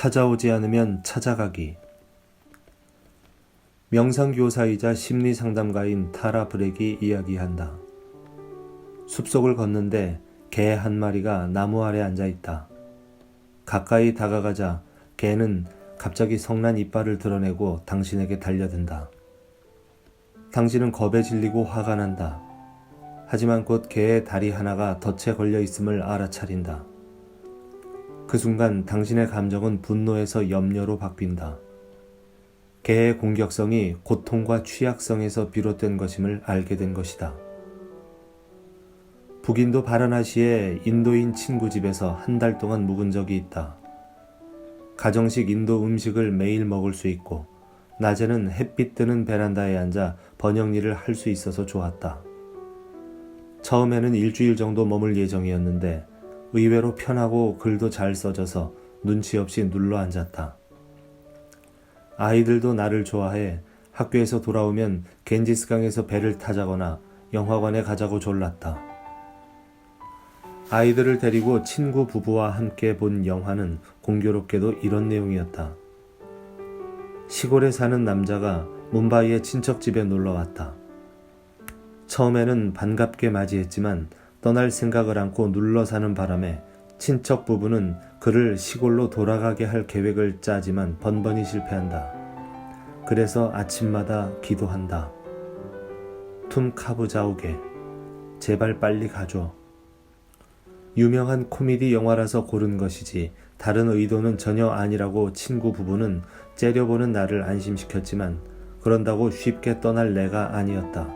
찾아오지 않으면 찾아가기. 명상교사이자 심리상담가인 타라 브렉이 이야기한다. 숲속을 걷는데 개 한 마리가 나무 아래 앉아 있다. 가까이 다가가자 개는 갑자기 성난 이빨을 드러내고 당신에게 달려든다. 당신은 겁에 질리고 화가 난다. 하지만 곧 개의 다리 하나가 덫에 걸려 있음을 알아차린다. 그 순간 당신의 감정은 분노에서 염려로 바뀐다. 개의 공격성이 고통과 취약성에서 비롯된 것임을 알게 된 것이다. 북인도 바라나시의 인도인 친구 집에서 한 달 동안 묵은 적이 있다. 가정식 인도 음식을 매일 먹을 수 있고 낮에는 햇빛 드는 베란다에 앉아 번역 일을 할 수 있어서 좋았다. 처음에는 일주일 정도 머물 예정이었는데 의외로 편하고 글도 잘 써져서 눈치 없이 눌러 앉았다. 아이들도 나를 좋아해 학교에서 돌아오면 겐지스강에서 배를 타자거나 영화관에 가자고 졸랐다. 아이들을 데리고 친구 부부와 함께 본 영화는 공교롭게도 이런 내용이었다. 시골에 사는 남자가 뭄바이의 친척 집에 놀러 왔다. 처음에는 반갑게 맞이했지만 떠날 생각을 않고 눌러 사는 바람에 친척 부부는 그를 시골로 돌아가게 할 계획을 짜지만 번번이 실패한다. 그래서 아침마다 기도한다. 툼 카부 자우게, 제발 빨리 가줘. 유명한 코미디 영화라서 고른 것이지 다른 의도는 전혀 아니라고 친구 부부는 째려보는 나를 안심시켰지만 그런다고 쉽게 떠날 내가 아니었다.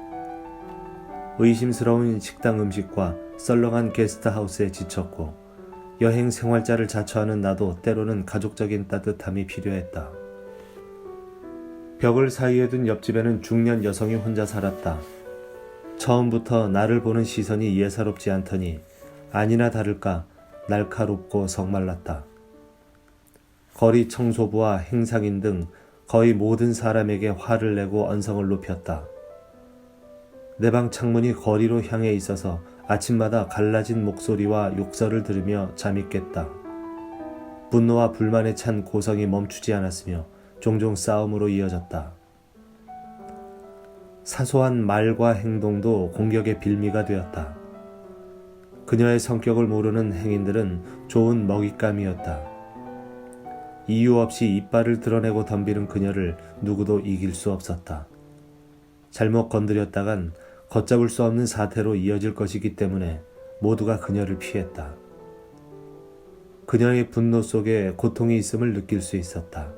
의심스러운 식당 음식과 썰렁한 게스트하우스에 지쳤고 여행 생활자를 자처하는 나도 때로는 가족적인 따뜻함이 필요했다. 벽을 사이에 둔 옆집에는 중년 여성이 혼자 살았다. 처음부터 나를 보는 시선이 예사롭지 않더니 아니나 다를까 날카롭고 성말랐다. 거리 청소부와 행상인 등 거의 모든 사람에게 화를 내고 언성을 높였다. 내 방 창문이 거리로 향해 있어서 아침마다 갈라진 목소리와 욕설을 들으며 잠이 깼다. 분노와 불만에 찬 고성이 멈추지 않았으며 종종 싸움으로 이어졌다. 사소한 말과 행동도 공격의 빌미가 되었다. 그녀의 성격을 모르는 행인들은 좋은 먹잇감이었다. 이유 없이 이빨을 드러내고 덤비는 그녀를 누구도 이길 수 없었다. 잘못 건드렸다간 걷잡을 수 없는 사태로 이어질 것이기 때문에 모두가 그녀를 피했다. 그녀의 분노 속에 고통이 있음을 느낄 수 있었다.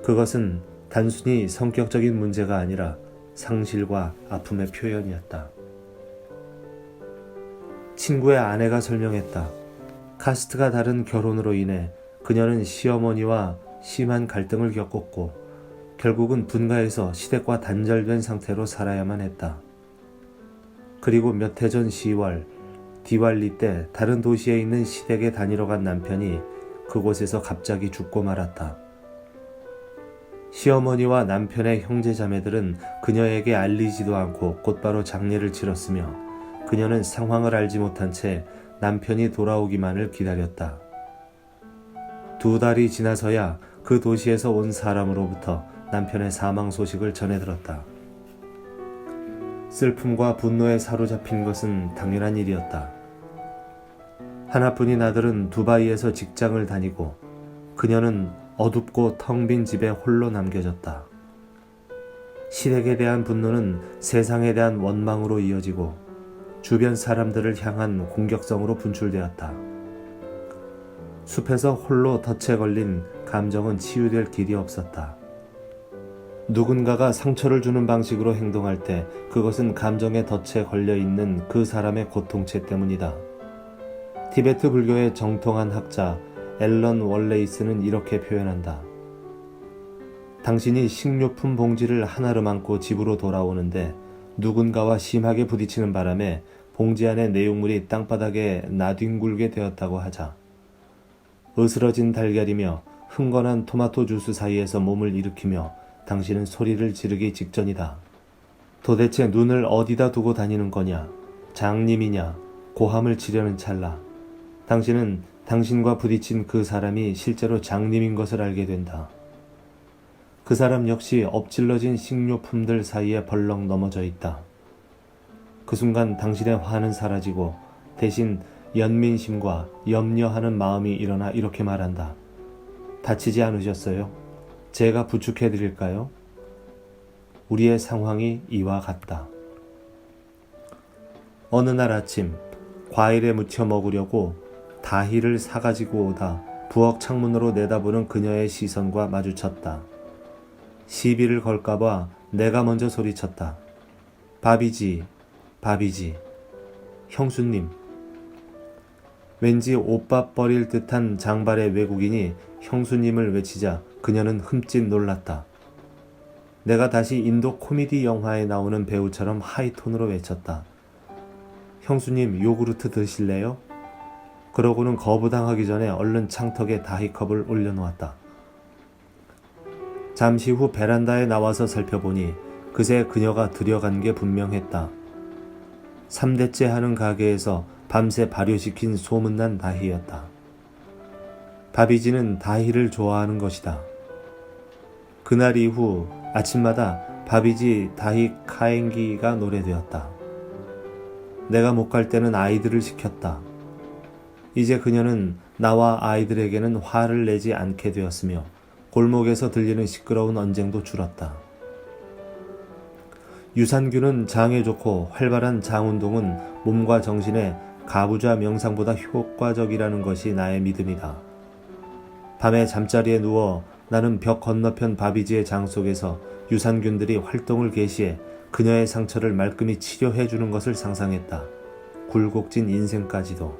그것은 단순히 성격적인 문제가 아니라 상실과 아픔의 표현이었다. 친구의 아내가 설명했다. 카스트가 다른 결혼으로 인해 그녀는 시어머니와 심한 갈등을 겪었고 결국은 분가해서 시댁과 단절된 상태로 살아야만 했다. 그리고 몇 해 전 10월 디왈리 때 다른 도시에 있는 시댁에 다니러 간 남편이 그곳에서 갑자기 죽고 말았다. 시어머니와 남편의 형제자매들은 그녀에게 알리지도 않고 곧바로 장례를 치렀으며 그녀는 상황을 알지 못한 채 남편이 돌아오기만을 기다렸다. 2달이 지나서야 그 도시에서 온 사람으로부터 남편의 사망 소식을 전해 들었다. 슬픔과 분노에 사로잡힌 것은 당연한 일이었다. 하나뿐인 아들은 두바이에서 직장을 다니고 그녀는 어둡고 텅 빈 집에 홀로 남겨졌다. 시댁에 대한 분노는 세상에 대한 원망으로 이어지고 주변 사람들을 향한 공격성으로 분출되었다. 숲에서 홀로 덫에 걸린 감정은 치유될 길이 없었다. 누군가가 상처를 주는 방식으로 행동할 때 그것은 감정의 덫에 걸려있는 그 사람의 고통체 때문이다. 티베트 불교의 정통한 학자 앨런 월레이스는 이렇게 표현한다. 당신이 식료품 봉지를 하나로 안고 집으로 돌아오는데 누군가와 심하게 부딪히는 바람에 봉지 안의 내용물이 땅바닥에 나뒹굴게 되었다고 하자. 으스러진 달걀이며 흥건한 토마토 주스 사이에서 몸을 일으키며 당신은 소리를 지르기 직전이다. 도대체 눈을 어디다 두고 다니는 거냐? 장님이냐? 고함을 치려는 찰나. 당신은 당신과 부딪힌 그 사람이 실제로 장님인 것을 알게 된다. 그 사람 역시 엎질러진 식료품들 사이에 벌렁 넘어져 있다. 그 순간 당신의 화는 사라지고 대신 연민심과 염려하는 마음이 일어나 이렇게 말한다. 다치지 않으셨어요? 제가 부축해 드릴까요? 우리의 상황이 이와 같다. 어느 날 아침 과일에 무쳐 먹으려고 다희를 사가지고 오다 부엌 창문으로 내다보는 그녀의 시선과 마주쳤다. 시비를 걸까봐 내가 먼저 소리쳤다. 밥이지, 밥이지. 형수님. 왠지 옷밥 버릴 듯한 장발의 외국인이 형수님을 외치자 그녀는 흠칫 놀랐다. 내가 다시 인도 코미디 영화에 나오는 배우처럼 하이톤으로 외쳤다. 형수님, 요구르트 드실래요? 그러고는 거부당하기 전에 얼른 창턱에 다희컵을 올려놓았다. 잠시 후 베란다에 나와서 살펴보니 그새 그녀가 들여간 게 분명했다. 3대째 하는 가게에서 밤새 발효시킨 소문난 다희였다. 바비지는 다희를 좋아하는 것이다. 그날 이후 아침마다 바비지 다희 카엔기가 노래되었다. 내가 못 갈 때는 아이들을 시켰다. 이제 그녀는 나와 아이들에게는 화를 내지 않게 되었으며 골목에서 들리는 시끄러운 언쟁도 줄었다. 유산균은 장에 좋고 활발한 장운동은 몸과 정신에 가부좌 명상보다 효과적이라는 것이 나의 믿음이다. 밤에 잠자리에 누워 나는 벽 건너편 바비지의 장 속에서 유산균들이 활동을 개시해 그녀의 상처를 말끔히 치료해 주는 것을 상상했다. 굴곡진 인생까지도.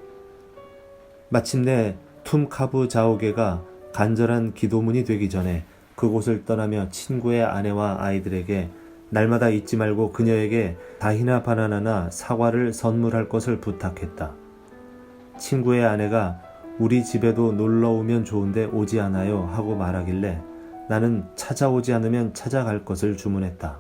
마침내 툼카부 자오게가 간절한 기도문이 되기 전에 그곳을 떠나며 친구의 아내와 아이들에게 날마다 잊지 말고 그녀에게 다히나 바나나나 사과를 선물할 것을 부탁했다. 친구의 아내가 우리 집에도 놀러 오면 좋은데 오지 않아요 하고 말하길래 나는 찾아오지 않으면 찾아갈 것을 주문했다.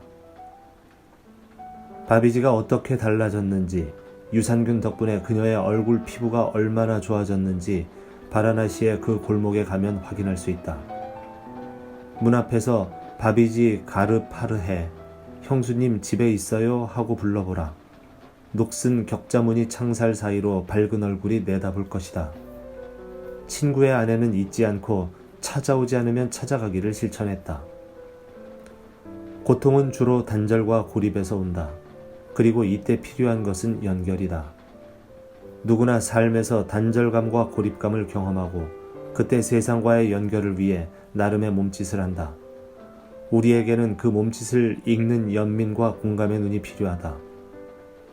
바비지가 어떻게 달라졌는지, 유산균 덕분에 그녀의 얼굴 피부가 얼마나 좋아졌는지 바라나시의 그 골목에 가면 확인할 수 있다. 문 앞에서 바비지 가르파르해, 형수님 집에 있어요? 하고 불러보라. 녹슨 격자무늬 창살 사이로 밝은 얼굴이 내다볼 것이다. 친구의 아내는 잊지 않고 찾아오지 않으면 찾아가기를 실천했다. 고통은 주로 단절과 고립에서 온다. 그리고 이때 필요한 것은 연결이다. 누구나 삶에서 단절감과 고립감을 경험하고 그때 세상과의 연결을 위해 나름의 몸짓을 한다. 우리에게는 그 몸짓을 읽는 연민과 공감의 눈이 필요하다.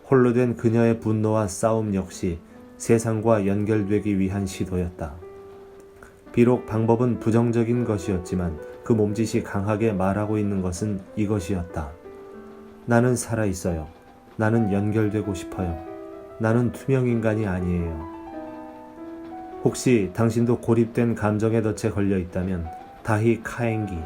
홀로 된 그녀의 분노와 싸움 역시 세상과 연결되기 위한 시도였다. 비록 방법은 부정적인 것이었지만 그 몸짓이 강하게 말하고 있는 것은 이것이었다. 나는 살아있어요. 나는 연결되고 싶어요. 나는 투명인간이 아니에요. 혹시 당신도 고립된 감정의 덫에 걸려 있다면 다히 카엔기,